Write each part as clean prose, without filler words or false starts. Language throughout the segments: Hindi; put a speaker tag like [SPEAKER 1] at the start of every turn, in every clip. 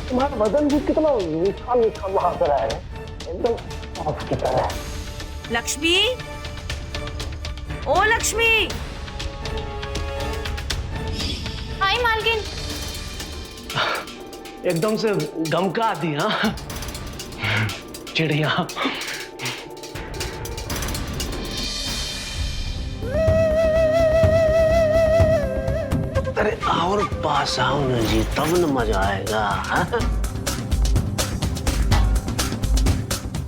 [SPEAKER 1] तुम्हारा बदन भी कितना मीठा मीठा महक रहा है, एकदम सौंफ की तरह।
[SPEAKER 2] लक्ष्मी, ओ लक्ष्मी।
[SPEAKER 3] हाय मालकिन।
[SPEAKER 1] एकदम से गमका दी हाँ चिड़िया। अरे और पास आओ ना जी, तब न मजा आएगा।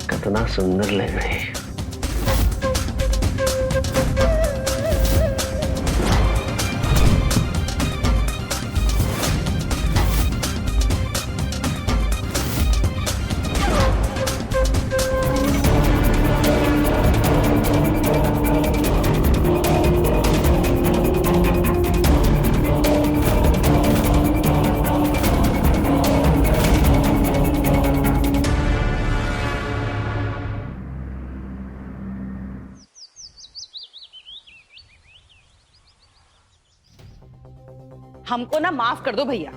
[SPEAKER 1] कितना सुंदर लग रही है।
[SPEAKER 2] हमको ना माफ कर दो भैया,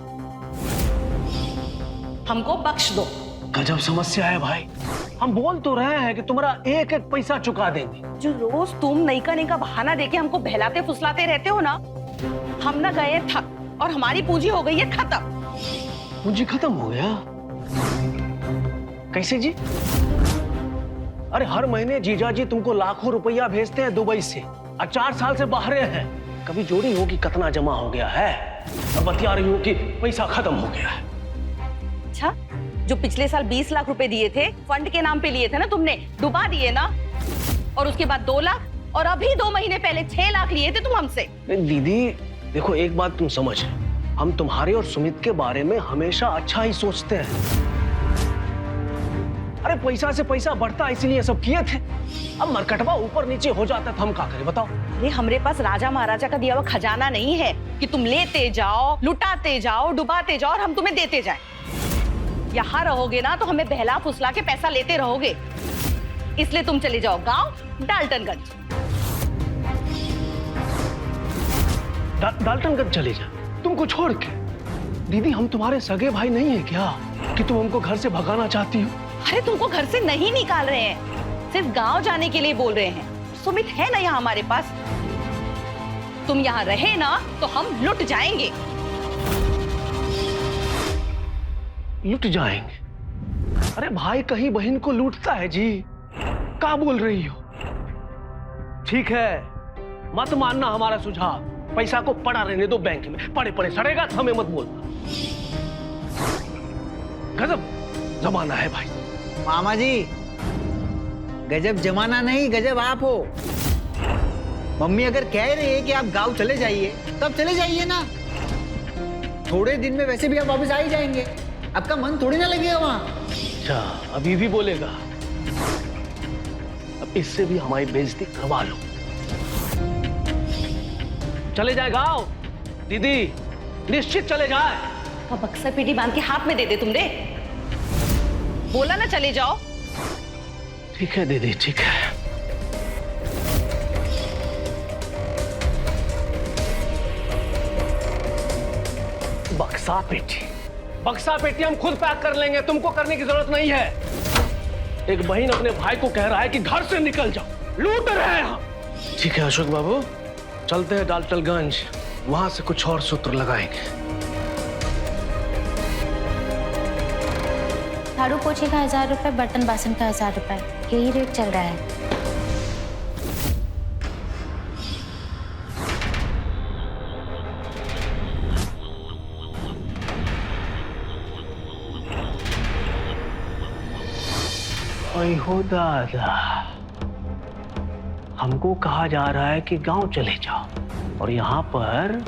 [SPEAKER 2] हमको बख्श दो।
[SPEAKER 1] गजब समस्या है भाई। हम बोल तो रहे हैं कि तुम्हारा एक एक पैसा चुका देंगे।
[SPEAKER 2] जो रोज तुम नयका नयका बहाना देके हमको बहलाते फुसलाते रहते हो ना, हम ना गए थक और हमारी पूंजी हो गई है खत्म।
[SPEAKER 1] पूंजी खत्म हो गया? कैसे जी? अरे हर महीने जीजा जी तुमको लाखों रुपया भेजते हैं दुबई से, और 4 साल से बाहर हैं। कभी जोड़ी हो कि कितना जमा हो गया है, और बतिया रही हो कि पैसा खत्म हो गया है।
[SPEAKER 2] अच्छा, जो पिछले साल 20 लाख रुपए दिए थे, फंड के नाम पे लिए थे ना तुमने, डुबा दिए ना। और उसके बाद 2 लाख, और अभी 2 महीने पहले 6 लाख लिए थे तुम हमसे।
[SPEAKER 1] दीदी देखो, एक बात तुम समझ, हम तुम्हारे और सुमित के बारे में हमेशा अच्छा ही सोचते हैं। अरे पैसा से पैसा बढ़ता इसलिए सब किए थे। अब मरकटवा ऊपर नीचे हो जाता तो हम क्या करें बताओ?
[SPEAKER 2] अरे हमारे पास राजा महाराजा का दिया हुआ खजाना नहीं है कि तुम लेते जाओ, लुटाते जाओ, डुबाते जाओ और हम तुम्हें देते जाएं। यहाँ रहोगे ना तो हमें बहला फुसला के पैसा लेते रहोगे। इसलिए तुम चले जाओ गांव डाल्टनगंज।
[SPEAKER 1] डाल्टनगंज चले जा तुमको छोड़ के? दीदी हम तुम्हारे सगे भाई नहीं है क्या कि तुम हमको घर से भगाना चाहती हो?
[SPEAKER 2] अरे तुमको घर से नहीं निकाल रहे हैं, सिर्फ गांव जाने के लिए बोल रहे हैं। सुमित है ना यहाँ हमारे पास, तुम यहाँ रहे ना तो हम लुट जाएंगे।
[SPEAKER 1] लुट जाएंगे? अरे भाई कहीं बहन को लूटता है जी, क्या बोल रही हो? ठीक है, मत मानना हमारा सुझाव, पैसा को पड़ा रहने दो बैंक में, पड़े पड़े सड़ेगा तो हमें मत बोलना। गजब जमाना है भाई।
[SPEAKER 4] मामा जी, गजब जमाना नहीं, गजब आप हो। मम्मी अगर कह रही है कि आप गांव चले जाइए, तब चले जाइए ना। थोड़े दिन में वैसे भी आप वापस आ ही जाएंगे, आपका मन थोड़ी ना लगेगा वहां।
[SPEAKER 1] अच्छा, अभी भी बोलेगा? अब इससे भी हमारी बेइज्जती करवा लो। चले जाए गांव दीदी, निश्चित चले जाए।
[SPEAKER 2] तो बक्सर पीटी बांध के हाथ में दे दे तुमने, बोला ना चले जाओ।
[SPEAKER 1] ठीक है दीदी, ठीक है। बक्सा पेटी हम खुद पैक कर लेंगे, तुमको करने की जरूरत नहीं है। एक बहन अपने भाई को कह रहा है कि घर से निकल जाओ, लूट रहे हैं हम। ठीक है अशोक बाबू, चलते हैं डाल्टनगंज, वहां से कुछ और सूत्र लगाएंगे।
[SPEAKER 3] झाड़ू पोछे का 1000 रुपए, बर्तन बासन का 1000 रुपए, यही रेट चल रहा है।
[SPEAKER 1] ओए हो दादा, हमको कहा जा रहा है कि गांव चले जाओ, और यहाँ पर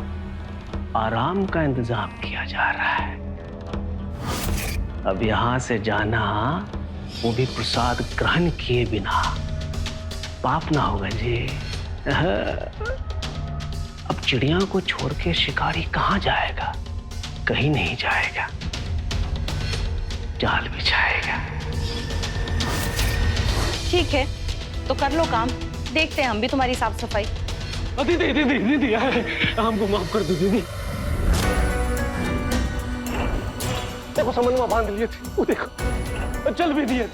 [SPEAKER 1] आराम का इंतजाम किया जा रहा है। अब यहाँ से जाना, वो भी प्रसाद ग्रहण किए बिना, पाप ना होगा जी। अब चिड़िया को छोड़ के शिकारी कहाँ जाएगा? कहीं नहीं जाएगा, जाल बिछाएगा।
[SPEAKER 2] ठीक है, तो कर लो काम, देखते हैं हम भी तुम्हारी साफ सफाई।
[SPEAKER 1] दीदी दीदी दीदी, हमको माफ कर दो दीदी। देखो समन्वय बांध लिए थे, वो देखो चल भी दिए,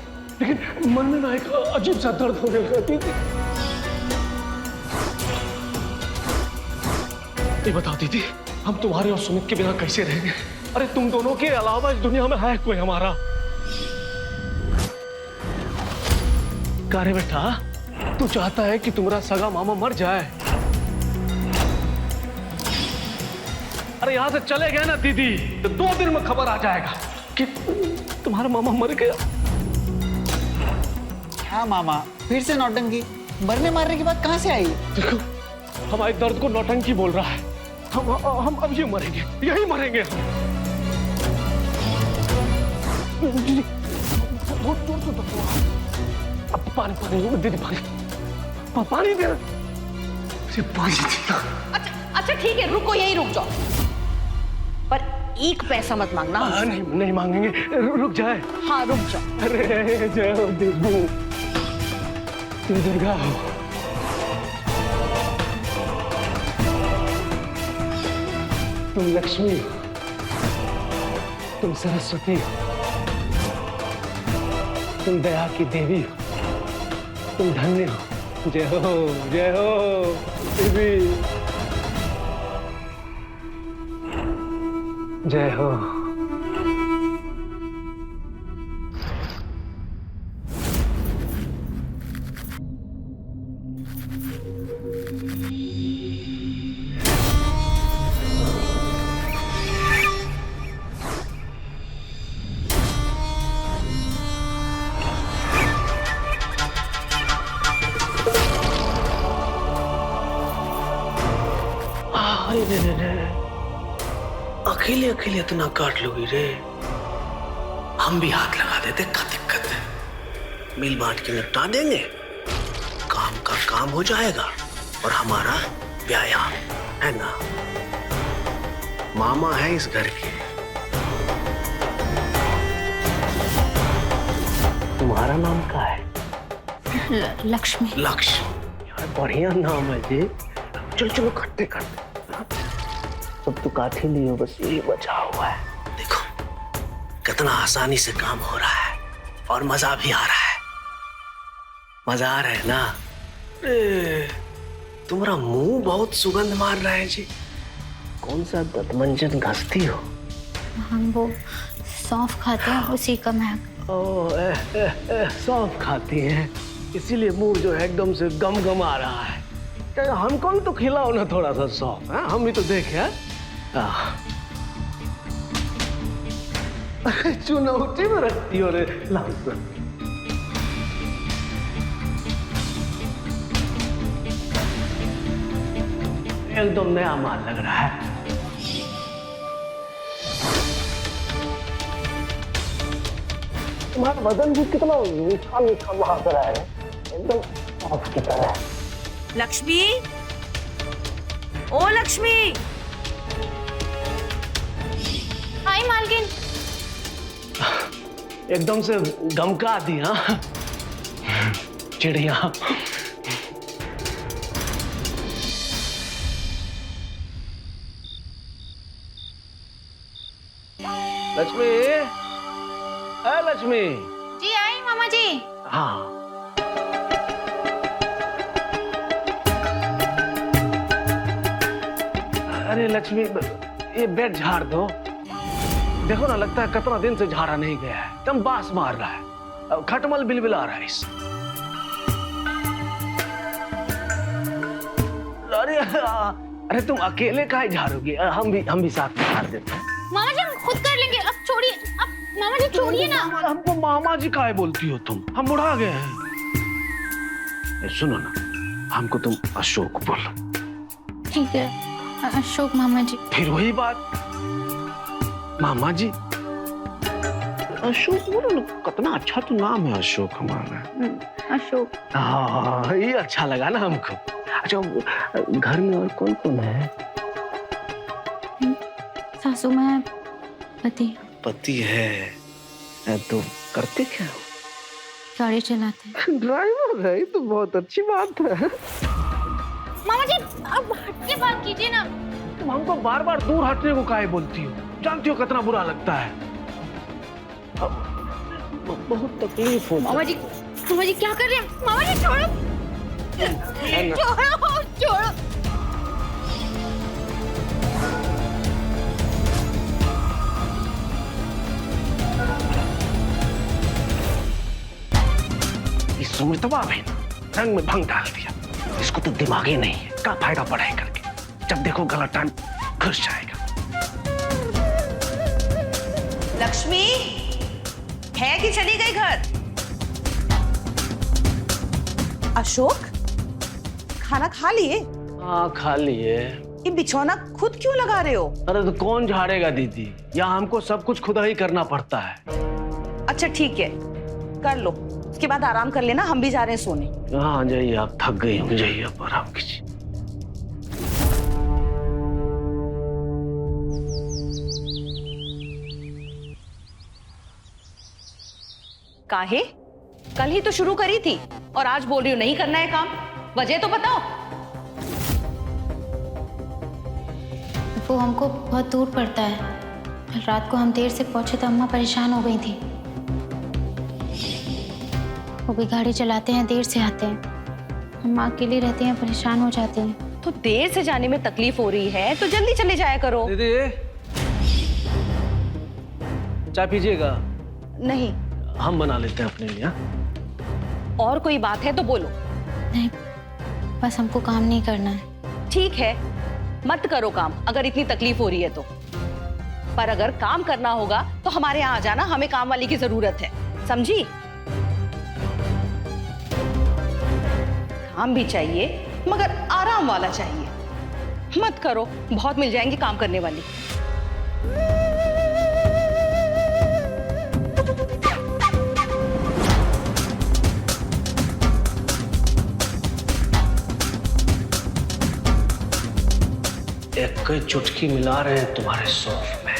[SPEAKER 1] लेकिन मन में ना एक अजीब सा दर्द होने लगा दीदी। ये बताओ दीदी, हम तुम्हारे और सुमित के बिना कैसे रहेंगे? अरे तुम दोनों के अलावा इस दुनिया में है कोई हमारा? का रे बेटा, तू चाहता है कि तुम्हारा सगा मामा मर जाए? अरे यहां से चले गए ना दीदी, तो 2 दिन में खबर आ जाएगा कि तुम्हारा मामा मर गया।
[SPEAKER 4] हाँ मामा, फिर से नौटंकी। मरने मारने की बात कहाँ से आई?
[SPEAKER 1] देखो, हमारे दर्द को नौटंकी बोल रहा है। हम अब ये मरेंगे, यही मरेंगे हम। बहुत जोर से दर्द हो रहा है। अब पानी पानी दीदी, पानी दे।
[SPEAKER 2] अच्छा ठीक है, रुको, यही रुक जाओ, पर 1 पैसा मत मांगना।
[SPEAKER 1] नहीं मांगेंगे, रुक जाए।
[SPEAKER 2] हाँ रुक जाओ।
[SPEAKER 1] अरे जाओ देवू, तुम दुर्गा हो, तुम लक्ष्मी हो, तुम सरस्वती हो, तुम दया की देवी हो, तुम धन्य हो। जय हो देवी, जय हो। अकेले अकेले इतना काट लोगी रे? हम भी हाथ लगा देते, क्या दिक्कत है? मिल बांट के निपटा देंगे, काम का काम हो जाएगा और हमारा व्यायाम है ना। मामा है इस घर के। तुम्हारा नाम क्या है?
[SPEAKER 3] लक्ष्मी।
[SPEAKER 1] लक्ष्मी, यार बढ़िया नाम है जी। चलो करते करते, अब तो काठी नहीं हो, बस यही बचा हुआ है। देखो कितना आसानी से काम हो रहा है और मजा भी आ रहा है। मजा आ रहा है ना? तुम्हारा मुंह बहुत सुगंध मार रहा है जी। कौन सा दंतमंजन घसती हो?
[SPEAKER 3] हम वो सौंफ खाते हैं, उसी का महक।
[SPEAKER 1] सौंफ खाती हैं, इसीलिए मुंह जो है एकदम से गम आ रहा है। हमको भी तो खिलाओ ना थोड़ा सा सौंफ, हम भी तो देखे। चुनौती में रखती हो रे। एकदम नया माल लग रहा है। तुम्हारा बदन भी कितना मीठा मीठा महक रहा है, एकदम सौंफ की तरह।
[SPEAKER 2] लक्ष्मी, ओ लक्ष्मी।
[SPEAKER 3] हाय मालकिन।
[SPEAKER 1] एकदम से गमका दी। हाँ चिड़िया। लक्ष्मी, लक्ष्मी।
[SPEAKER 3] जी आई मामा जी।
[SPEAKER 1] हाँ अरे लक्ष्मी, ये बेड झाड़ दो। देखो ना, लगता है कितना दिन से झाड़ा नहीं गया है, एकदम बास मार रहा है, खटमल बिलबिला रहा है इस। अरे तुम अकेले काहे झाड़ोगे? हम भी साथ में झाड़ देते हैं।
[SPEAKER 3] मामा जी हम खुद कर लेंगे, अब छोड़िए। अब मामा जी छोड़िए ना।
[SPEAKER 1] हमको मामा जी काहे बोलती हो तुम? हम बुढ़ा गए हैं। सुनो ना, हमको तुम अशोक बोलो।
[SPEAKER 3] ठीक है अशोक मामा जी।
[SPEAKER 1] फिर वही बात, मामा जी। अशोक बोलो ना, कितना अच्छा तो नाम है अशोक हमारा।
[SPEAKER 3] अशोक।
[SPEAKER 1] हाँ ये अच्छा लगा ना हमको। अच्छा घर में और कौन कौन है?
[SPEAKER 3] सासू माँ, पति।
[SPEAKER 1] पति है तो करते क्या हो?
[SPEAKER 3] गाड़ी चलाते हैं।
[SPEAKER 1] ड्राइवर है, तो बहुत अच्छी बात है।
[SPEAKER 3] मामा जी अब हट के बात कीजिए ना।
[SPEAKER 1] तुम हमको बार बार दूर हटने को काहे बोलती हो? जानती हो कितना बुरा लगता है। बहुत तकलीफ हो
[SPEAKER 3] मामा जी क्या कर रहे हैं? मामा जी छोड़ो, छोड़ो, छोड़ो।
[SPEAKER 1] इस सुमितवा बहन रंग में भंग डाल दिया। इसको तो दिमाग ही नहीं है, क्या फायदा पढ़ाई करके, जब देखो गलत टाइम घुस जाएगा।
[SPEAKER 2] लक्ष्मी है कि चली गई घर? अशोक खाना खा लिए?
[SPEAKER 1] हाँ खा लिए।
[SPEAKER 2] ये बिछौना खुद क्यों लगा रहे हो?
[SPEAKER 1] अरे तो कौन झाड़ेगा दीदी, या हमको सब कुछ खुद ही करना पड़ता है।
[SPEAKER 2] अच्छा ठीक है, कर लो, उसके बाद आराम कर लेना, हम भी जा रहे हैं सोने।
[SPEAKER 1] हाँ जाइए, आप थक गई हो, जाइए आप आराम कीजिए।
[SPEAKER 2] काहे? कल ही तो शुरू करी थी और आज बोल रही हो नहीं करना है काम। वजह तो बताओ।
[SPEAKER 3] वो हमको बहुत दूर पड़ता है। रात को हम देर से पहुंचे तो अम्मा परेशान हो गई थी। वो भी गाड़ी चलाते हैं, देर से आते हैं। हम अकेले रहते हैं, परेशान हो जाते हैं।
[SPEAKER 2] तो देर से जाने में तकलीफ हो रही है तो जल्दी चले जाया करो।
[SPEAKER 1] दीदी चाय पीजिएगा?
[SPEAKER 2] नहीं।
[SPEAKER 1] हम बना लेते हैं अपने लिए।
[SPEAKER 2] और कोई बात है तो बोलो।
[SPEAKER 3] नहीं, बस हमको काम नहीं करना है।
[SPEAKER 2] ठीक है, मत करो काम अगर इतनी तकलीफ हो रही है तो। पर अगर काम करना होगा तो हमारे यहाँ आ जाना, हमें काम वाली की जरूरत है, समझी? काम भी चाहिए मगर आराम वाला चाहिए। मत करो, बहुत मिल जाएंगी काम करने वाली।
[SPEAKER 1] एक चुटकी मिला रहे हैं तुम्हारे सौंफ में।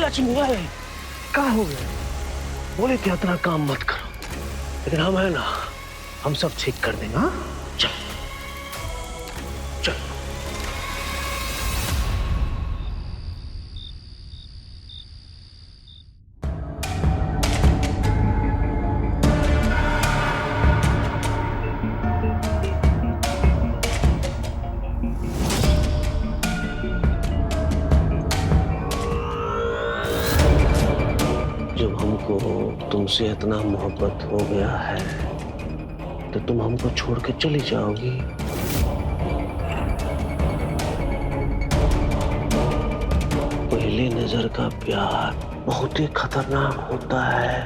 [SPEAKER 1] लक्ष्मी क्या हो गया? बोले कि इतना काम मत करो, लेकिन हम है ना, हम सब ठीक कर देंगे। हाँ चल चल। जब हमको तुमसे इतना मोहब्बत हो गया है तो तुम हमको छोड़ के चली जाओगी? पहली नजर का प्यार बहुत ही खतरनाक होता है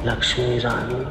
[SPEAKER 1] लक्ष्मी रानी।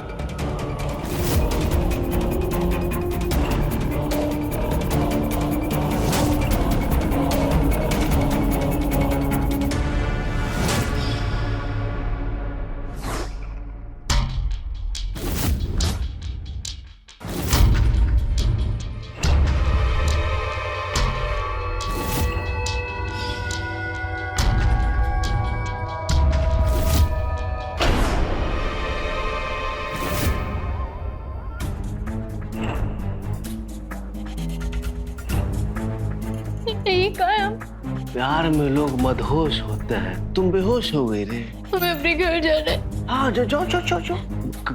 [SPEAKER 1] प्यार में लोग मदहोश होते हैं, तुम बेहोश हो गई रे।
[SPEAKER 3] हमें अपने घर जाना है।
[SPEAKER 1] हाँ जाओ।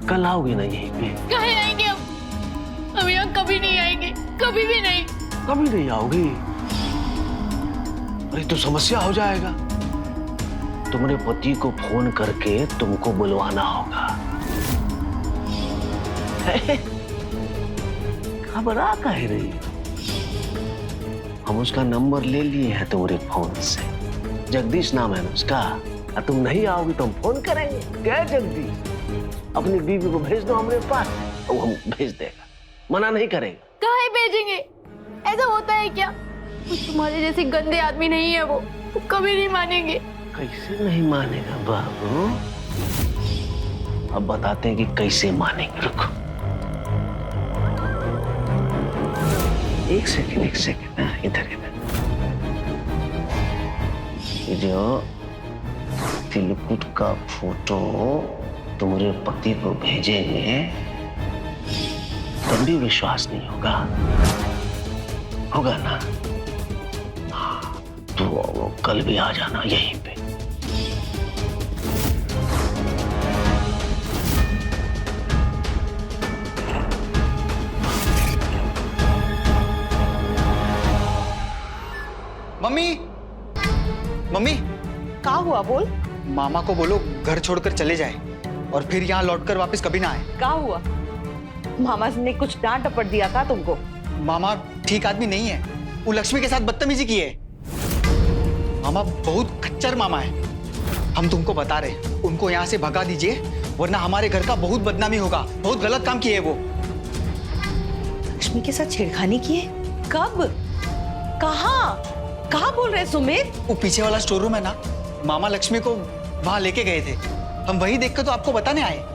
[SPEAKER 1] कल आओगी ना यहीं पे?
[SPEAKER 3] कहाँ आएंगे हम यहाँ कभी नहीं आएंगे, कभी भी नहीं।
[SPEAKER 1] कभी नहीं आओगी? अरे तो समस्या हो जाएगा। तुम्हारे पति को फोन करके तुमको बुलवाना होगा। घबरा काहे रही? हम उसका नंबर ले लिए हैं तुम्हारे फोन से। जगदीश नाम है ना उसका। और तुम नहीं आओगी तो हम फोन करेंगे, क्या जगदीश अपनी बीवी को भेज दो हमारे पास, वो हम भेज देगा, मना नहीं करेंगे।
[SPEAKER 5] काहे भेजेंगे? ऐसा होता है क्या? तुम्हारे जैसे गंदे आदमी नहीं है वो कभी नहीं मानेंगे।
[SPEAKER 1] कैसे नहीं मानेगा बाबू? अब बताते हैं कि कैसे मानेंगे। रुको एक सेकंड, इधर ये जो तिलकुट का फोटो तुम्हारे पति को भेजेंगे तब भी विश्वास नहीं होगा ना? हाँ, तो कल भी आ जाना यहीं पे।
[SPEAKER 4] मम्मी
[SPEAKER 2] क्या हुआ बोल?
[SPEAKER 4] मामा को बोलो घर छोड़कर चले जाए और फिर यहाँ लौटकर वापस कभी ना आए।
[SPEAKER 2] क्या हुआ? मामा ने कुछ डांट डपट दिया था तुमको?
[SPEAKER 4] मामा ठीक आदमी नहीं है, वो लक्ष्मी के साथ बदतमीजी की है। मामा बहुत खच्चर मामा है, हम तुमको बता रहे, उनको यहाँ से भगा दीजिए वरना हमारे घर का बहुत बदनामी होगा। बहुत गलत काम किए वो।
[SPEAKER 2] लक्ष्मी के साथ छेड़खानी की है? कब? कहाँ बोल रहे सुमित?
[SPEAKER 4] वो पीछे वाला स्टोर रूम है ना, मामा लक्ष्मी को वहां लेके गए थे, हम वही देखकर तो आपको बताने आए।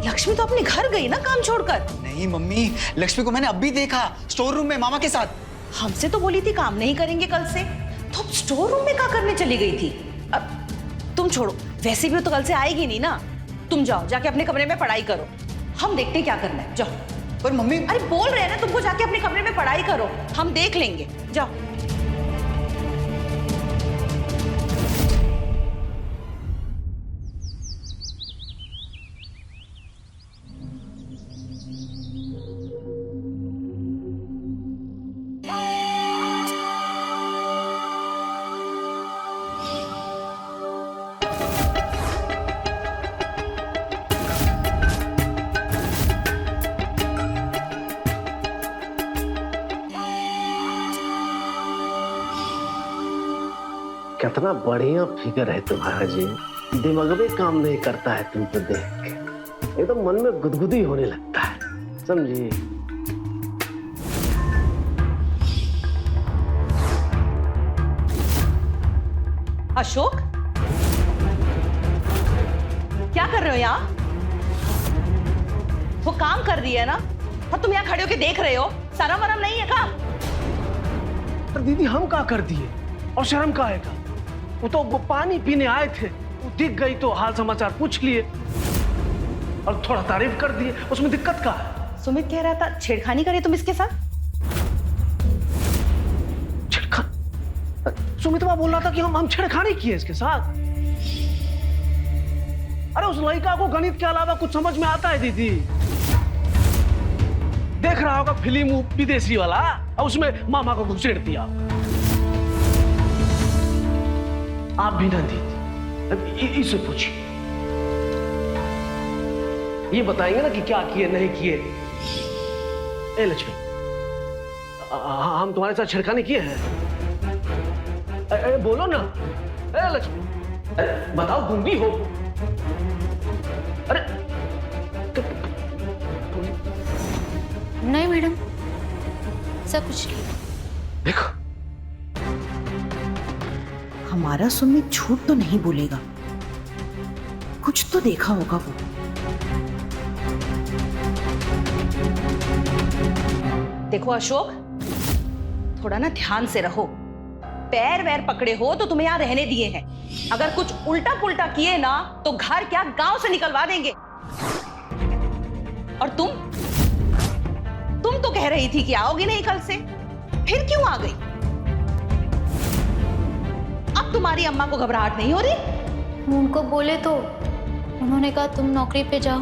[SPEAKER 2] लक्ष्मी तो अपने घर गई ना काम छोड़कर।
[SPEAKER 4] नहीं मम्मी, लक्ष्मी को मैंने अभी देखा स्टोर रूम में मामा के साथ।
[SPEAKER 2] हमसे तो बोली थी काम नहीं करेंगे कल से, तो अब स्टोर रूम में क्या करने चली गई थी? अब तुम छोड़ो, वैसे भी तो कल से आएगी नहीं ना। तुम जाओ, जाके अपने कमरे में पढ़ाई करो, हम देखते हैं क्या करना है। जाओ।
[SPEAKER 4] पर मम्मी,
[SPEAKER 2] अरे बोल रहे हैं ना तुमको, जाके अपने कमरे में पढ़ाई करो, हम देख लेंगे। जाओ।
[SPEAKER 1] कितना बढ़िया फिगर है तुम्हारा जी, दिमाग में काम नहीं करता है तुमको देख के, एकदम मन में गुदगुदी होने लगता है, समझी?
[SPEAKER 2] अशोक, क्या कर रहे हो यहाँ? वो काम कर रही है ना, और तुम यहाँ खड़े होके देख रहे हो? शर्म वरम नहीं है काम?
[SPEAKER 1] पर दीदी हम क्या कर दिए और शर्म का आएगा? वो तो वो पानी पीने आए थे, वो दिख गई तो हाल समाचार पूछ लिए और थोड़ा तारीफ कर दिए, उसमें दिक्कत क्या है?
[SPEAKER 2] सुमित कह रहा था छेड़खानी करे तुम इसके साथ।
[SPEAKER 1] सुमितवा बोल रहा था कि हम छेड़खानी किए इसके साथ। अरे उस लड़का को गणित के अलावा कुछ समझ में आता है दीदी, देख रहा होगा फिल्म विदेशी वाला, और उसमें मामा को घुसेड़ दिया। आप भी ना दीदी, इसे पूछिए, ये बताएंगे ना कि क्या किए नहीं किए। ए लक्ष्मी, हम तुम्हारे साथ छेड़खानी किए हैं? बोलो ना। ए लक्ष्मी, बताओ, गूंगी हो? अरे
[SPEAKER 3] नहीं मैडम, सब कुछ नहीं।
[SPEAKER 1] देखो,
[SPEAKER 2] हमारा सुमित झूठ तो नहीं बोलेगा, कुछ तो देखा होगा वो। देखो अशोक, थोड़ा ना ध्यान से रहो, पैर वैर पकड़े हो तो तुम्हें यहाँ रहने दिए हैं, अगर कुछ उल्टा पुल्टा किए ना तो घर क्या गांव से निकलवा देंगे। और तुम तो कह रही थी कि आओगी नहीं कल से, फिर क्यों आ गई? अब तुम्हारी अम्मा को घबराहट नहीं हो रही?
[SPEAKER 3] वो उनको बोले तो उन्होंने कहा तुम नौकरी पे जाओ,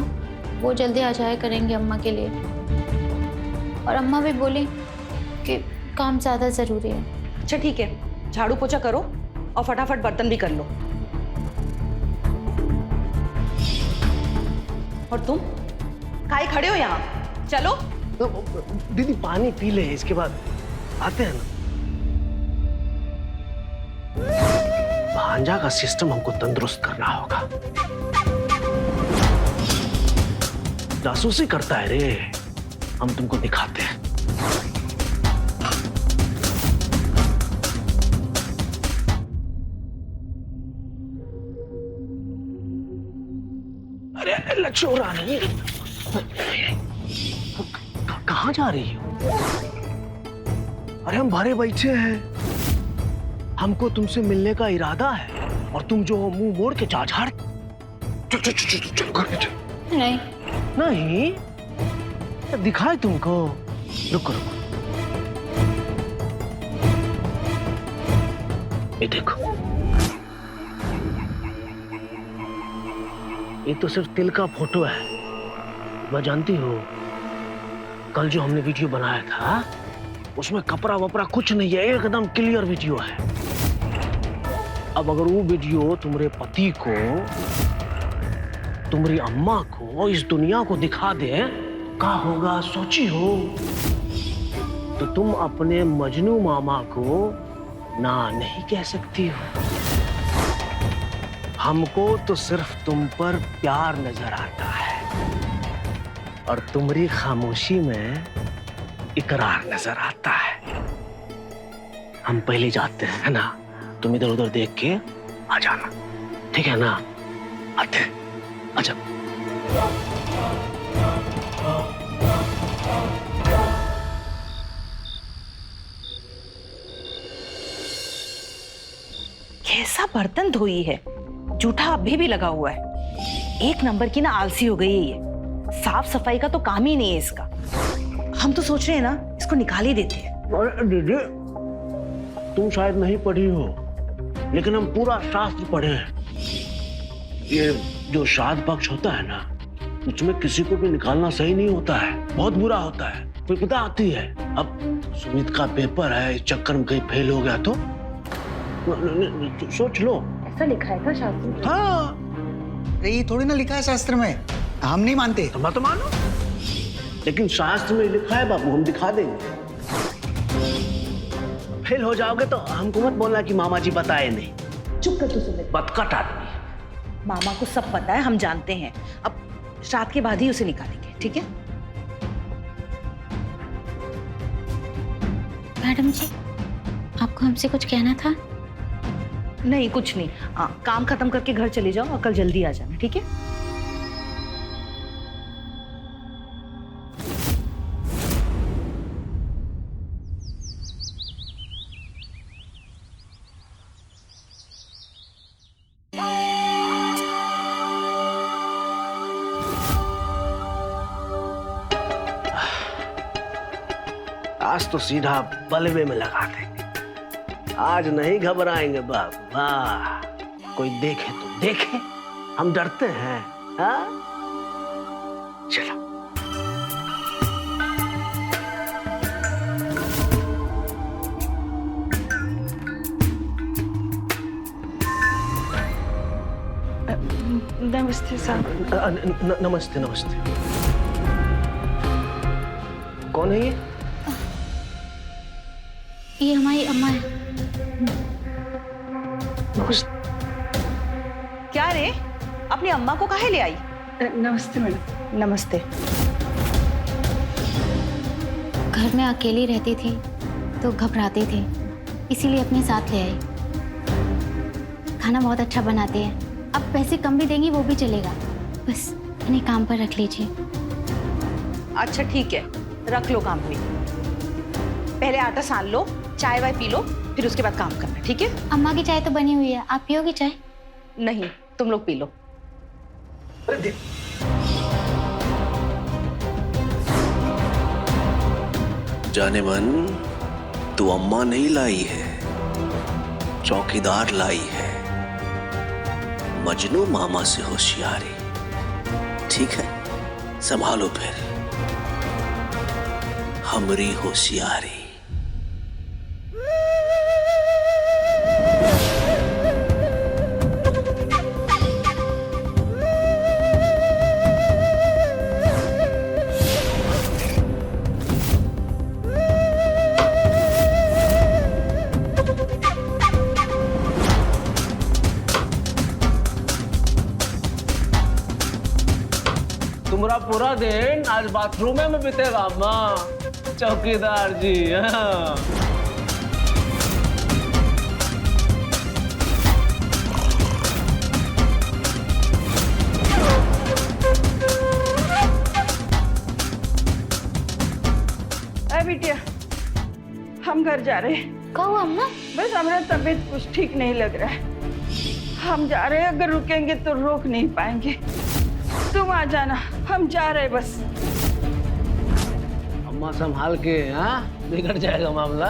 [SPEAKER 3] वो जल्दी आ जाया करेंगे अम्मा के लिए। और अम्मा भी बोली कि काम ज़्यादा ज़रूरी है।
[SPEAKER 2] अच्छा ठीक है, झाड़ू पोछा करो और फटाफट बर्तन भी कर लो। और तुम काहे खड़े हो यहाँ? चलो।
[SPEAKER 1] तो दीदी पानी पी ले, इसके बाद आते हैं ना। भांजा का सिस्टम हमको तंदुरुस्त करना होगा। जासूसी करता है रे, हम तुमको दिखाते हैं। अरे लचोरा नहीं, कहाँ जा रही हो? अरे हम भरे बैठे हैं, हमको तुमसे मिलने का इरादा है और तुम जो मुंह मोड़ के जा झाड़। चल चल चल चल चल घर पे चल।
[SPEAKER 3] नहीं
[SPEAKER 1] नहीं दिखाए तुमको। रुको रुको, ये देखो, ये तो सिर्फ तिल का फोटो है। मैं जानती हो, कल जो हमने वीडियो बनाया था उसमें कपड़ा वपड़ा कुछ नहीं है, एकदम क्लियर वीडियो है। अब अगर वो वीडियो तुम्हारे पति को, तुम्हारी अम्मा को, इस दुनिया को दिखा दे, क्या होगा सोची हो? तो तुम अपने मजनू मामा को ना नहीं कह सकती हो। हमको तो सिर्फ तुम पर प्यार नजर आता है और तुम्हारी खामोशी में इकरार नजर आता है। हम पहले जाते हैं, है ना? तुम इधर उधर देख के आ जाना, ठीक है ना? आते हैं, अच्छा।
[SPEAKER 2] कैसा बर्तन धोई है, जूठा अभी भी लगा हुआ है। एक नंबर की ना आलसी हो गई है ये, साफ सफाई का तो काम ही नहीं है इसका। हम तो सोच रहे हैं ना इसको निकाल ही देते हैं।
[SPEAKER 1] अरे दीदी, तुम शायद नहीं पढ़ी हो, लेकिन हम पूरा शास्त्र पढ़े हैं। ये जो श्राद्ध पक्ष होता है ना, उसमें किसी को भी निकालना सही नहीं होता है, बहुत बुरा होता है, विपदा आती है। अब सुमित का पेपर है, इस चक्कर में कहीं फेल हो गया तो सोच लो।
[SPEAKER 2] ऐसा लिखा है था शास्त्र में?
[SPEAKER 1] हाँ,
[SPEAKER 4] अरे ये थोड़ी ना लिखा है शास्त्र में, हम नहीं मानते।
[SPEAKER 1] तुम तो मानो, लेकिन शास्त्र में लिखा है बाबू, हम दिखा देंगे। फेल हो जाओगे तो हमको मत बोलना कि मामा जी बताए नहीं।
[SPEAKER 2] चुप कर तू सुमित।
[SPEAKER 1] बतकट आदमी।
[SPEAKER 2] मामा को सब पता है, हम जानते हैं। अब श्राद्ध के बाद ही उसे निकालेंगे, ठीक है?
[SPEAKER 3] मैडम जी, आपको हमसे कुछ कहना था?
[SPEAKER 2] नहीं कुछ नहीं, काम खत्म करके घर चले जाओ और कल जल्दी आ जाना, ठीक है?
[SPEAKER 1] आज तो सीधा बलवे में लगा देंगे, आज नहीं घबराएंगे बाबू। वाह, कोई देखे तो देखे, हम डरते हैं? हाँ, चलो।
[SPEAKER 2] नमस्ते साहब।
[SPEAKER 1] नमस्ते नमस्ते। कौन है ये?
[SPEAKER 3] ये हमारी अम्मा है।
[SPEAKER 1] नमस्ते।
[SPEAKER 2] क्या रे, अपनी अम्मा को काहे ले आई?
[SPEAKER 6] नमस्ते मैडम।
[SPEAKER 2] नमस्ते।
[SPEAKER 3] घर में अकेली रहती थी तो घबराते थे, इसीलिए अपने साथ ले आई। खाना बहुत अच्छा बनाते हैं, अब पैसे कम भी देंगी वो भी चलेगा, बस इन्हें काम पर रख लीजिए।
[SPEAKER 2] अच्छा ठीक है, रख लो काम पे। पहले आटा सान लो, चाय वाय पी लो, फिर उसके बाद काम करना, ठीक है?
[SPEAKER 3] अम्मा की चाय तो बनी हुई है, आप पियोगी चाय?
[SPEAKER 2] नहीं, तुम लोग पी लो।
[SPEAKER 7] जाने मन, तू अम्मा नहीं लाई है, चौकीदार लाई है। मजनू मामा से होशियारी। ठीक है, संभालो फिर हमरी होशियारी।
[SPEAKER 1] तुम्हारा पूरा दिन आज बाथरूम में बीतेगा अम्मा, चौकीदार जी। हाँ।
[SPEAKER 6] बिटिया, हम घर जा रहे हैं।
[SPEAKER 5] कहो अम्मा।
[SPEAKER 6] बस हमारा तबीयत कुछ ठीक नहीं लग रहा है। हम जा रहे हैं, अगर रुकेंगे तो रोक नहीं पाएंगे। तुम आ जाना, हम जा रहे बस।
[SPEAKER 1] अम्मा संभाल के, हाँ बिगड़ जाएगा मामला।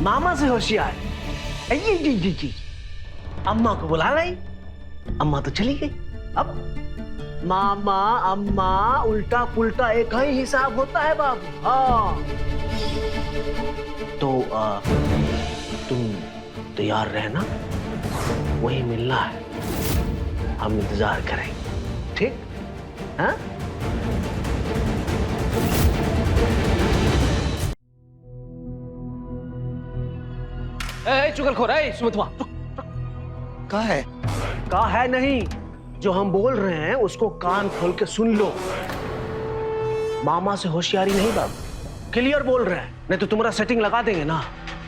[SPEAKER 1] मामा से होशियार। जी अम्मा को बुला लाई, अम्मा तो चली गई। अब मामा अम्मा उल्टा पुल्टा एक ही हिसाब होता है बाबू। हाँ तो तुम तैयार रहना, वही मिलना है, हम इंतजार करेंगे, ठीक? हाँ? चुगलखोर, सुमितवा,
[SPEAKER 4] कहाँ है?
[SPEAKER 1] कहा है नहीं, जो हम बोल रहे हैं उसको कान खोल के सुन लो। मामा से होशियारी नहीं बाबू, क्लियर बोल रहे हैं, नहीं तो तुम्हारा सेटिंग लगा देंगे ना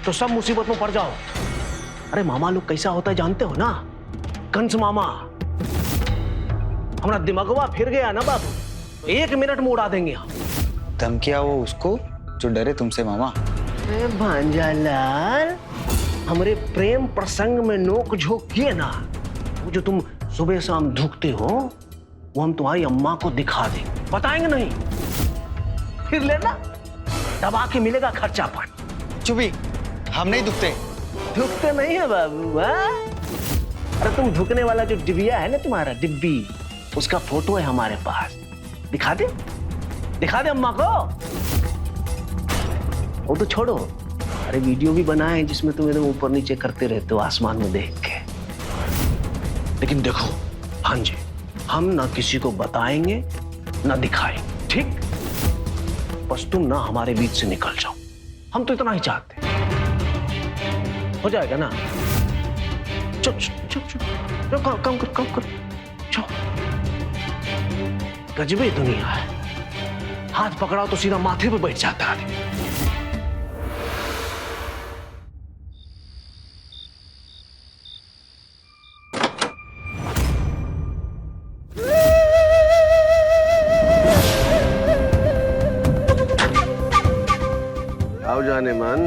[SPEAKER 1] तो सब मुसीबत में पड़ जाओ। अरे मामा लोग कैसा होता है जानते हो ना, कंस मामा। हमारा दिमागवा फिर गया ना बाबू, तो 1 मिनट में उड़ा देंगे हम।
[SPEAKER 4] धमकिया वो उसको जो डरे तुमसे मामा।
[SPEAKER 1] भांजालाल, हमारे प्रेम प्रसंग में नोक झोंक किए ना, वो जो तुम सुबह शाम धुकते हो वो हम तुम्हारी अम्मा को दिखा देंगे। बताएंगे नहीं, फिर लेना, दबा के मिलेगा खर्चा पानी।
[SPEAKER 4] चुपी, हम नहीं दुखते।
[SPEAKER 1] धुकते नहीं है बाबू। अरे तुम धुकने वाला जो डिबिया है ना तुम्हारा, डिब्बी, उसका फोटो है हमारे पास, दिखा दे, दिखा दे अम्मा को। वो तो छोड़ो, अरे वीडियो भी बनाए जिसमें तुम एकदम ऊपर नीचे करते रहते हो आसमान में देख के। लेकिन देखो हाँ जी, हम ना किसी को बताएंगे ना दिखाएंगे, ठीक? बस तुम ना हमारे बीच से निकल जाओ, हम तो इतना ही चाहते हैं। हो जाएगा ना? चुप चुप चुप चुप, काम कर, काम कर, चलो। गजबी दुनिया है, हाथ पकड़ाओ तो सीधा माथे पे बैठ जाता है। आओ जाने मन,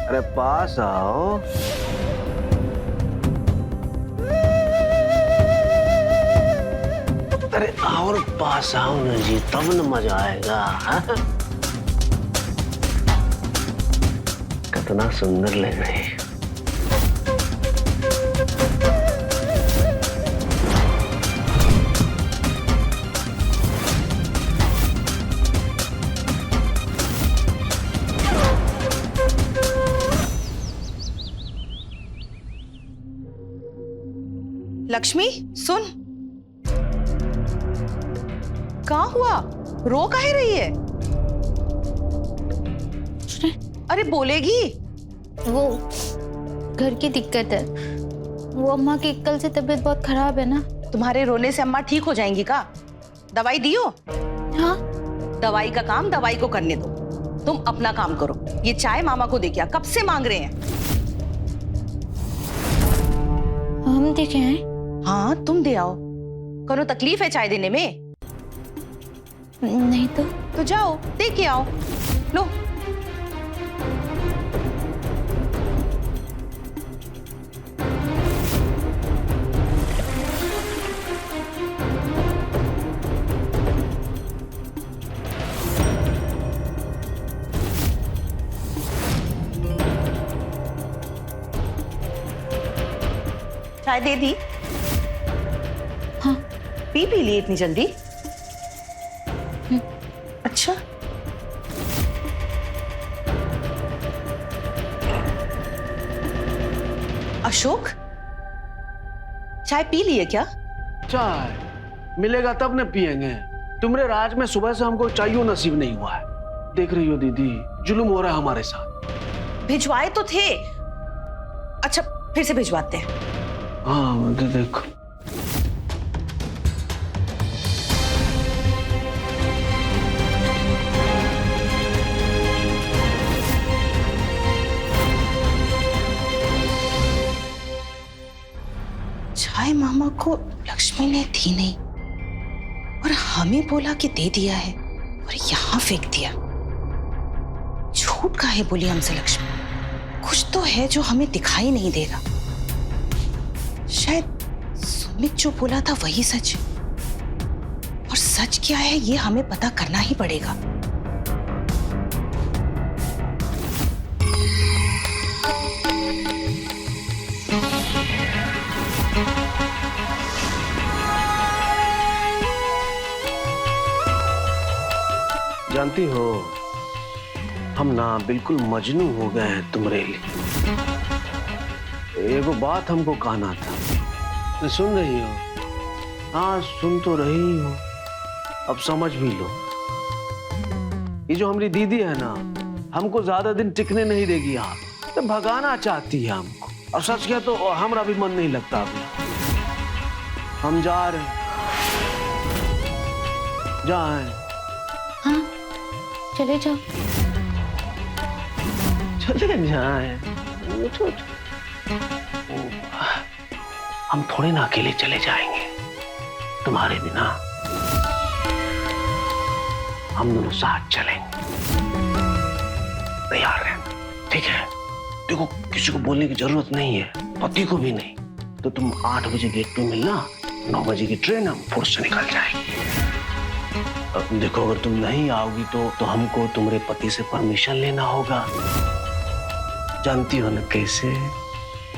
[SPEAKER 1] अरे पास आओ। अरे और पास आओ ना जी, तब न मजा आएगा। कितना सुंदर लग रही है।
[SPEAKER 2] लक्ष्मी सुन, कहाँ हुआ? रो काहे रही है? अरे बोलेगी।
[SPEAKER 3] वो घर की दिक्कत है, वो अम्मा की कल से तबीयत बहुत खराब है ना।
[SPEAKER 2] तुम्हारे रोने से अम्मा ठीक हो जाएंगी का? दवाई दियो?
[SPEAKER 3] हाँ,
[SPEAKER 2] दवाई का काम दवाई को करने दो, तुम अपना काम करो। ये चाय मामा को दे क्या, कब से मांग रहे हैं।
[SPEAKER 3] हम देखे हैं।
[SPEAKER 2] हाँ तुम दे आओ, कोनो तकलीफ है चाय देने में?
[SPEAKER 3] नहीं तो
[SPEAKER 2] जाओ दे के आओ। लो चाय दे दी?
[SPEAKER 3] हाँ।
[SPEAKER 2] पी ली इतनी जल्दी? अच्छा। अशोक, चाय पी लिए क्या?
[SPEAKER 1] चाय मिलेगा तब न पिएंगे। तुम्हारे राज में सुबह से हमको चाहिए नसीब नहीं हुआ है। देख रही हो दीदी, जुल्म हो रहा है हमारे साथ।
[SPEAKER 2] भिजवाए तो थे। अच्छा, फिर से भिजवाते हैं।
[SPEAKER 1] हाँ देखो।
[SPEAKER 2] चाय मामा को लक्ष्मी ने दी नहीं और हमें बोला कि दे दिया है और यहाँ फेंक दिया। झूठ काहे बोली हमसे लक्ष्मी? कुछ तो है जो हमें दिखाई नहीं दे रहा। शायद सुमित जो बोला था वही सच है, और सच क्या है ये हमें पता करना ही पड़ेगा।
[SPEAKER 1] जानती हो, हम ना बिल्कुल मजनू हो गए हैं तुम्हारे लिए। एगो बात हमको कहना था। सुन रही हो? हाँ सुन तो रही हो, अब समझ भी लो। ये जो हमारी दीदी है ना, हमको ज्यादा दिन टिकने नहीं देगी यहाँ, तो भगाना चाहती है हमको। और सच क्या तो हमारा भी मन नहीं लगता अभी। हम जा रहे हैं। जाएं।
[SPEAKER 3] हाँ, चले जाओ।
[SPEAKER 1] चले जाएं। उठो, उठो। हम थोड़े ना अकेले चले जाएंगे तुम्हारे बिना। हम दोनों साथ चलेंगे। तैयार रहना, ठीक है? देखो, किसी को बोलने की जरूरत नहीं है, पति को भी नहीं। तो तुम 8 बजे गेट पे मिलना, 9 बजे की ट्रेन हम फुर्स से निकल जाएंगे। अब देखो, अगर तुम नहीं आओगी तो हमको तुम्हारे पति से परमिशन लेना होगा। जानती हो ना कैसे?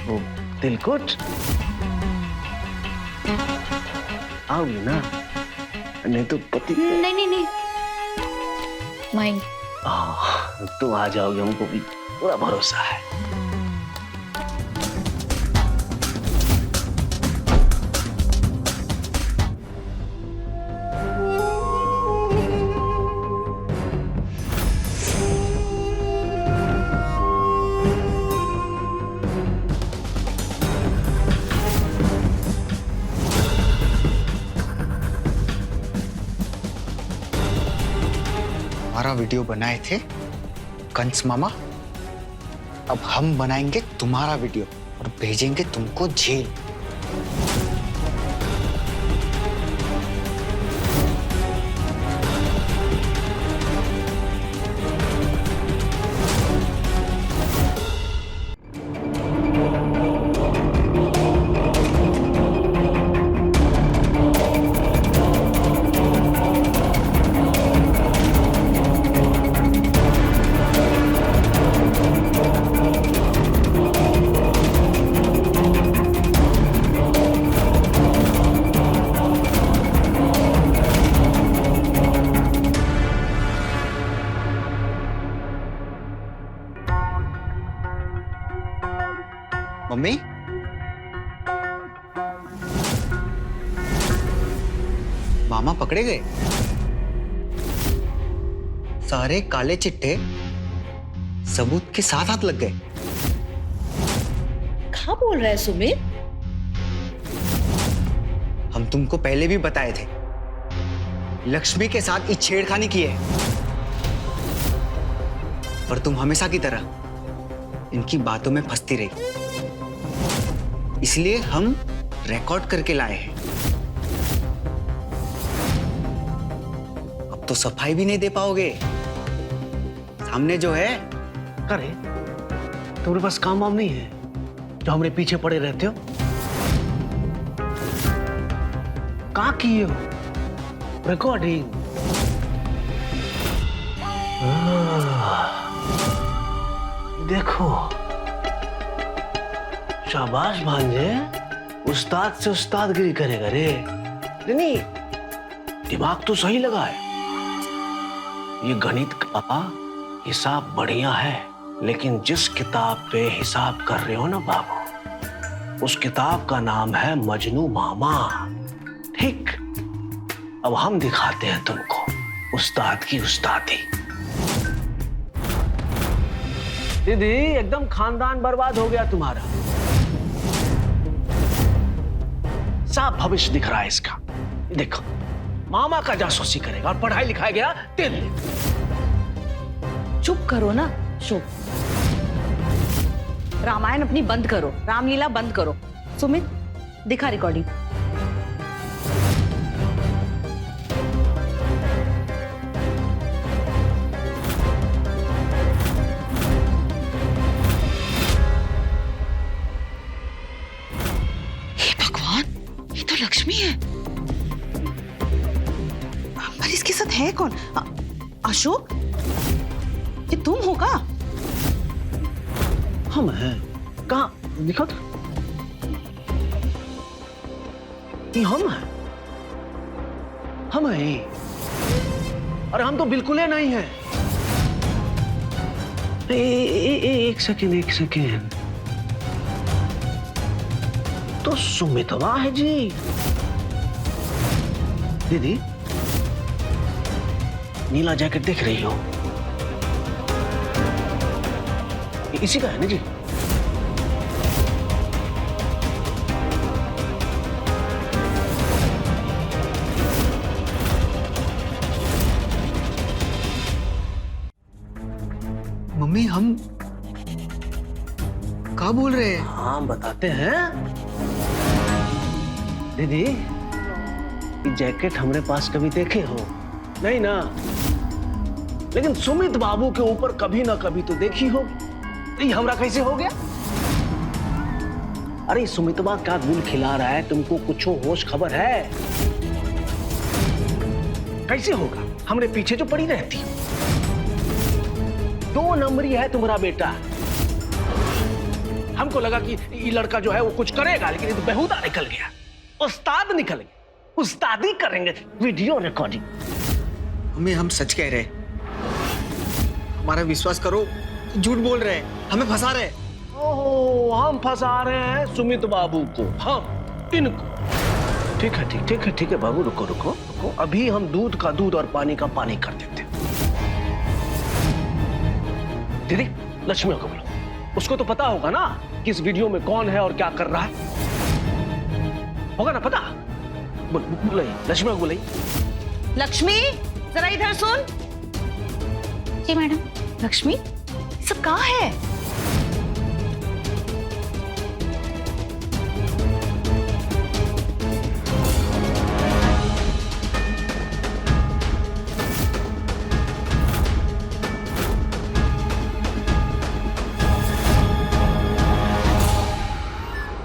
[SPEAKER 1] वो तिलकुट। आओगी ना? नहीं तो पति।
[SPEAKER 3] नहीं नहीं नहीं, माइंड।
[SPEAKER 1] तुम आ जाओगे, हमको भी पूरा भरोसा है।
[SPEAKER 4] हमारा वीडियो बनाए थे कंस मामा, अब हम बनाएंगे तुम्हारा वीडियो और भेजेंगे तुमको जेल। मम्मी, मामा पकड़े गए। सारे काले चिट्टे सबूत के साथ हाथ लग गए।
[SPEAKER 2] क्या बोल रहा है सुमित?
[SPEAKER 4] हम तुमको पहले भी बताए थे, लक्ष्मी के साथ ये छेड़खानी की है, पर तुम हमेशा की तरह इनकी बातों में फंसती रही। इसलिए हम रिकॉर्ड करके लाए हैं। अब तो सफाई भी नहीं दे पाओगे। सामने जो है।
[SPEAKER 1] अरे, तुम्हारे पास काम वाम नहीं है जो हमारे पीछे पड़े रहते हो? कहाँ किए हो रिकॉर्डिंग? देखो, शाबाश भांजे, उस्ताद से उस्तादगिरी करेगा रे। नहीं, दिमाग तो सही लगा है। ये गणित का हिसाब बढ़िया है, लेकिन जिस किताब पे हिसाब कर रहे हो ना बाबू, उस किताब का नाम है मजनू मामा। ठीक, अब हम दिखाते हैं तुमको उस्ताद की उस्तादी। दीदी, एकदम खानदान बर्बाद हो गया तुम्हारा। साफ भविष्य दिख रहा है इसका। देखो, मामा का जासूसी करेगा और पढ़ाई लिखाया गया तेल ले।
[SPEAKER 2] चुप करो ना, चुप। रामायण अपनी बंद करो, रामलीला बंद करो। सुमित, दिखा रिकॉर्डिंग। लक्ष्मी है, पर इसके साथ है कौन? अशोक, ये तुम हो का?
[SPEAKER 1] हम हैं। कहाँ दिखा तो? ये हम हैं। हम हैं। अरे हम तो बिल्कुल ही नहीं हैं। एक सेकेंड, एक सेकेंड। तो सुमितवा है जी। दीदी, नीला जैकेट देख रही हो? इसी का है ना जी?
[SPEAKER 4] मम्मी, हम क्या बोल रहे हैं?
[SPEAKER 1] हाँ, बताते हैं। दीदी, ये जैकेट हमारे पास कभी देखे हो? नहीं ना, लेकिन सुमित बाबू के ऊपर कभी ना कभी तो देखी हो। ये हमरा कैसे हो गया? अरे सुमितवा क्या गुल खिला रहा है तुमको, कुछ होश खबर है? कैसे होगा? हमरे पीछे जो पड़ी रहती। 2 नंबरी है तुम्हारा बेटा। हमको लगा कि ये लड़का जो है वो कुछ करेगा, लेकिन ये तो बेहुदा निकल गया। उस्ताद निकल गए, उस्तादी करेंगे, वीडियो रिकॉर्डिंग।
[SPEAKER 4] मम्मी, हम सच कह रहे हैं, हमारा विश्वास करो, झूठ बोल रहे हैं, हमें फंसा रहे हैं।
[SPEAKER 1] ओह, हम फंसा रहे हैं सुमित बाबू को, हम इनको। ठीक है, ठीक है बाबू, रुको रुको रुको। अभी हम दूध का दूध और पानी का पानी कर देते। दीदी, लक्ष्मी को बोलो, उसको तो पता होगा ना कि इस वीडियो में कौन है और क्या कर रहा है। होगा ना पता? बुलाइए, लक्ष्मी को बुलाइए।
[SPEAKER 2] लक्ष्मी, जरा इधर सुन।
[SPEAKER 3] जी मैडम।
[SPEAKER 2] लक्ष्मी, सब कहाँ है?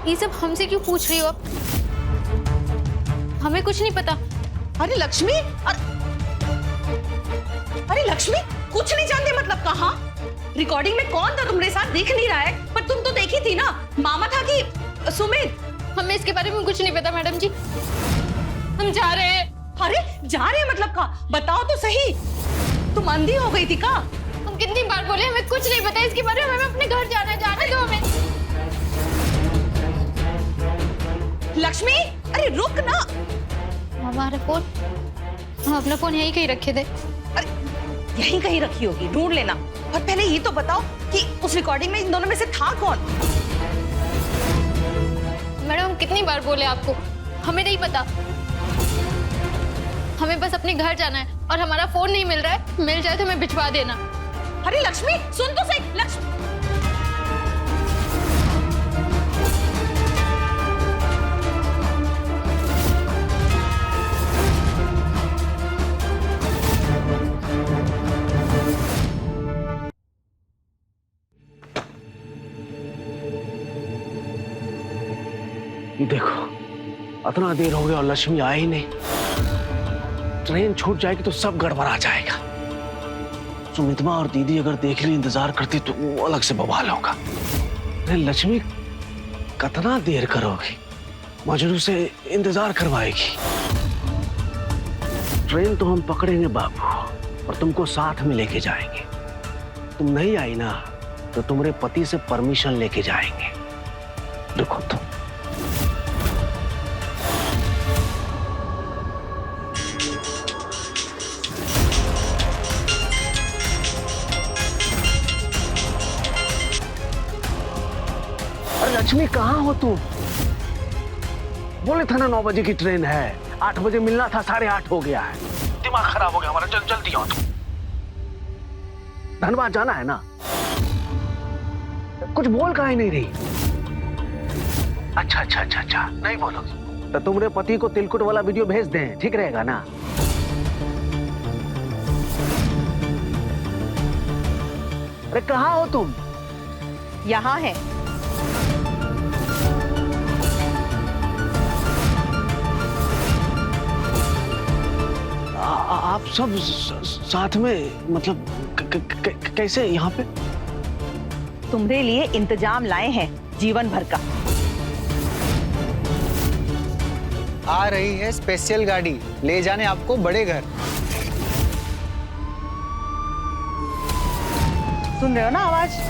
[SPEAKER 5] ये सब हमसे क्यों पूछ रही हो आप? हमें कुछ नहीं पता।
[SPEAKER 2] अरे लक्ष्मी, अरे लक्ष्मी, कुछ नहीं जानते मतलब कहाँ? रिकॉर्डिंग में कौन था तुम्हारे साथ दिख नहीं रहा है, पर तुम तो देखी थी ना। मामा था कि सुमित?
[SPEAKER 5] हमें इसके बारे में कुछ नहीं पता मैडम जी, हम जा रहे हैं।
[SPEAKER 2] अरे जा रहे हैं मतलब का? बताओ तो सही, तुम अंधी हो गई थी का?
[SPEAKER 5] हम कितनी बार बोले हमें कुछ नहीं पता इसके बारे में, हमें अपने घर जाना है, जाने दो हमें।
[SPEAKER 2] लक्ष्मी, अरे रुक ना।
[SPEAKER 5] हमारा फोन, हम अपना फोन यहीं कहीं रखे थे।
[SPEAKER 2] अरे यहीं कहीं रखी होगी, ढूंढ लेना। और पहले ये तो बताओ कि उस रिकॉर्डिंग में इन दोनों में से था कौन?
[SPEAKER 5] मैडम, हम कितनी बार बोले आपको, हमें नहीं पता। हमें बस अपने घर जाना है और हमारा फोन नहीं मिल रहा है, मिल जाए तो हमें भिजवा देना।
[SPEAKER 2] अरे लक्ष्मी, सुन तो सही। लक्ष्मी,
[SPEAKER 1] देखो, इतना देर हो गया और लक्ष्मी आई ही नहीं। ट्रेन छूट जाएगी तो सब गड़बड़ा जाएगा। सुमित्रा और दीदी अगर देख ली इंतजार करती तो वो अलग से बवाल होगा। अरे लक्ष्मी, कितना देर करोगी? मजनू से इंतजार करवाएगी। ट्रेन तो हम पकड़ेंगे बाबू, और तुमको साथ में लेके जाएंगे। तुम नहीं आई ना तो तुम्हारे पति से परमिशन लेके जाएंगे। देखो तुम। अरे लक्ष्मी, कहाँ हो तुम? बोले था ना 9 बजे की ट्रेन है, 8 बजे मिलना था, 8:30 हो गया है। दिमाग खराब हो गया हमारा। जल्दी आओ तुम। धनबाद जाना है ना? कुछ बोल काहे नहीं रही? अच्छा, नहीं बोलोगी तो तुम्हारे पति को तिलकुट वाला वीडियो भेज दें, ठीक रहेगा ना? अरे कहाँ हो तुम?
[SPEAKER 2] यहाँ है।
[SPEAKER 1] आप सब साथ में, मतलब कैसे यहाँ पे?
[SPEAKER 2] तुम्हारे लिए इंतजाम लाए हैं जीवन भर का।
[SPEAKER 4] आ रही है स्पेशल गाड़ी ले जाने आपको बड़े घर।
[SPEAKER 2] सुन रहे हो ना आवाज?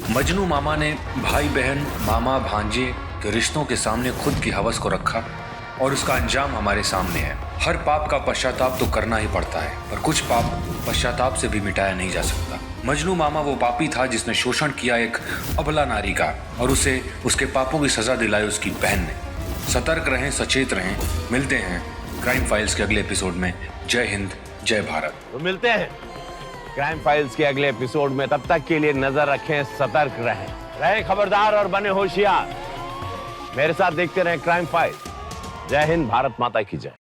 [SPEAKER 8] मजनू मामा ने भाई बहन, मामा भांजे के रिश्तों के सामने खुद की हवस को रखा और उसका अंजाम हमारे सामने है। हर पाप का पश्चाताप तो करना ही पड़ता है, पर कुछ पाप पश्चाताप से भी मिटाया नहीं जा सकता। मजनू मामा वो पापी था जिसने शोषण किया एक अबला नारी का, और उसे उसके पापों की सजा दिलाई उसकी बहन ने। सतर्क रहें, सचेत रहें। मिलते हैं क्राइम फाइल्स के अगले एपिसोड में। जय हिंद, जय भारत।
[SPEAKER 9] तो मिलते हैं क्राइम फाइल्स के अगले एपिसोड में। तब तक के लिए नजर रखें, सतर्क रहें खबरदार और बने होशियार। मेरे साथ देखते रहें क्राइम फाइल्स। जय हिंद, भारत माता की जय।